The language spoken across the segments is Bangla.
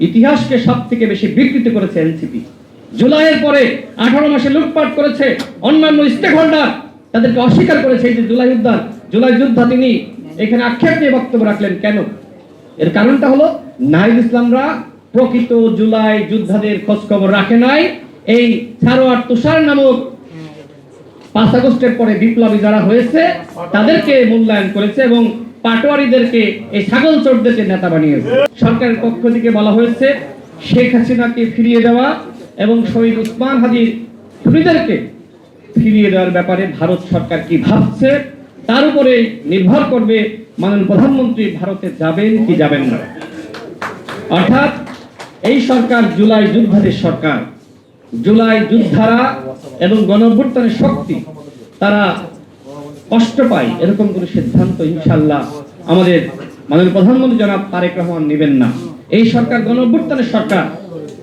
ইতিহাসকে সব থেকে বেশি বিকৃত করেছে এনসিপি। জুলাইয়ের পরে 18 মাসে লুটপাট করেছে, অন্যান্য স্টেক হোল্ডার তাদেরকে অস্বীকার করেছে। এই যে জুলাই যোদ্ধা তিনি এখানে আক্ষেপ নিয়ে বক্তব্য রাখলেন কেন? এর কারণটা হলো নাহিদ ইসলামরা প্রকৃত জুলাই যোদ্ধাদের খোঁজ খবর রাখে নাই। এই সারোয়ার তুষার নামক 5 আগস্টের পরে বিপ্লবী যারা হয়েছে তাদেরকে মূল্যায়ন করেছে এবং পাটোয়ারিদেরকে এই ছাগল চোরদেরকে নেতা বানিয়েছে। সরকারের পক্ষ থেকে বলা হয়েছে শেখ হাসিনাকে ফিরিয়ে দেওয়া এবং শহীদ উসমান হাদির খুনিদেরকে ফিরিয়ে দেওয়ার ব্যাপারে ভারত সরকার কি ভাবছে তার উপরে নির্ভর করবে মাননীয় প্রধানমন্ত্রী ভারতে যাবেন কি যাবেন না। অর্থাৎ এই সরকার জুলাই যোদ্ধাদের সরকার। জুলাই যোদ্ধারা এবং গণঅভ্যুত্থানের শক্তি তারা কষ্ট পায় এরকম কোনো সিদ্ধান্ত ইনশাআল্লাহ আমাদের মাননীয় প্রধানমন্ত্রী জনাব তারেক রহমান নেবেন না। এই সরকার গণঅভ্যুত্থানের সরকার।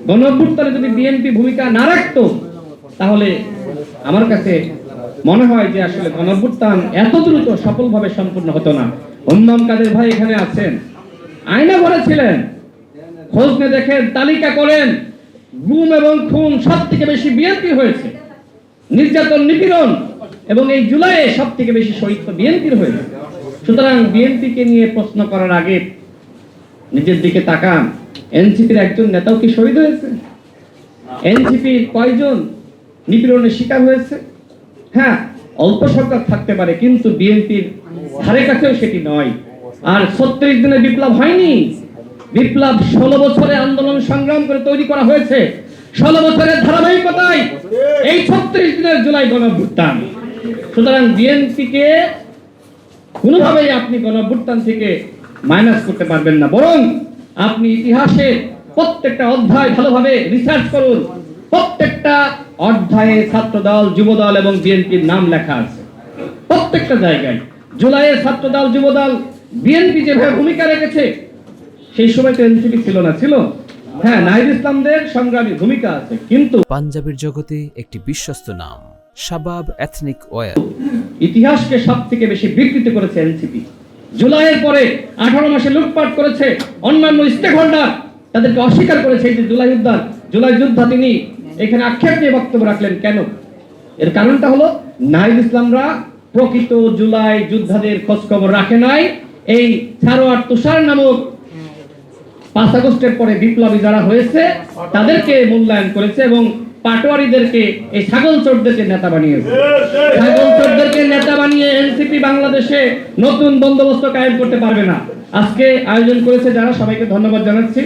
গণঅভ্যুত্থানে যদি বিএনপি ভূমিকা না রাখতো তাহলে আমার কাছে মনে হয় যে আসলে গণঅভ্যুত্থান এত দ্রুত সফলভাবে সম্পূর্ণ হতো না। হুম্মাম কাদের ভাই এখানে আছেন, আয়না ঘরে ছিলেন, খোঁজ নিয়ে দেখেন, তালিকা করেন, গুম এবং খুন সব থেকে বেশি বিএনপি হয়েছে, নির্যাতন নিপীড়ন এবং এই জুলাইয়ে সব থেকে বেশি শহীদ বিএনপির হয়েছে। সুতরাং বিএনপিকে নিয়ে প্রশ্ন করার আগে নিজের দিকে তাকান। এনসিপির একজন নেতাও কি শহীদ হয়েছে? এনসিপির কয়জন নিপীড়নের শিকার হয়েছে? হ্যাঁ, অল্প সরকার থাকতে পারে কিন্তু বিএনপির ধারে কাছেও সেটি নয়। আর 36 দিনে বিপ্লব হয়নি। বিপ্লব 16 বছরে আন্দোলন সংগ্রাম করে তৈরি করা হয়েছে। 16 বছরের ধারাবাহিকতায় এই 36 দিনের জুলাই গণঅভ্যুত্থান। সুতরাং বিএনপিকে কোনোভাবেই আপনি গণঅভ্যুত্থান থেকে মাইনাস করতে পারবেন না, বরং আপনি ইতিহাসের প্রত্যেকটা অধ্যায় ভালোভাবে রিসার্চ করুন। প্রত্যেকটা অধ্যায়ে ছাত্রদল, যুবদল এবং বিএনপির নাম লেখা আছে। প্রত্যেকটা জায়গায় জুলাইয়ের ছাত্রদল, যুবদল, বিএনপি যেভাবে ভূমিকা রেখেছে সেই সময় তো এনসিপি ছিল না, ছিল? হ্যাঁ, নাহিদ ইসলামদের সংগ্রামী ভূমিকা আছে, কিন্তু পাঞ্জাবের জগতে একটি বিশ্বস্ত নাম শাবাব এথনিক ওয়্যার। ইতিহাসকে সব থেকে বেশি বিকৃত করেছে এনসিপি। জুলাইয়ের পরে 18 মাসে লুটপাট করেছে, অন্যান্য স্টেক হোল্ডার তাদেরকে অস্বীকার করেছে। এই যে জুলাই যোদ্ধা তিনি এখানে আক্ষেপ নিয়ে বক্তব্য রাখলেন কেন? এর কারণটা হলো নাহিদ ইসলামরা প্রকৃত জুলাই যোদ্ধাদের খোঁজ খবর রাখে নাই। এই সারোয়ার তুষার নামক 5 আগস্টের পরে বিপ্লবী যারা হয়েছে তাদেরকে মূল্যায়ন করেছে এবং পাটোয়ারিদেরকে এই ছাগল চোরদেরকে নেতা বানিয়েছে। ছাগল চোরদেরকে নেতা বানিয়ে এনসিপি বাংলাদেশে নতুন বন্দোবস্ত কায়েম করতে পারবে না। আজকে আয়োজন করেছে যারা, সবাইকে ধন্যবাদ জানাচ্ছি।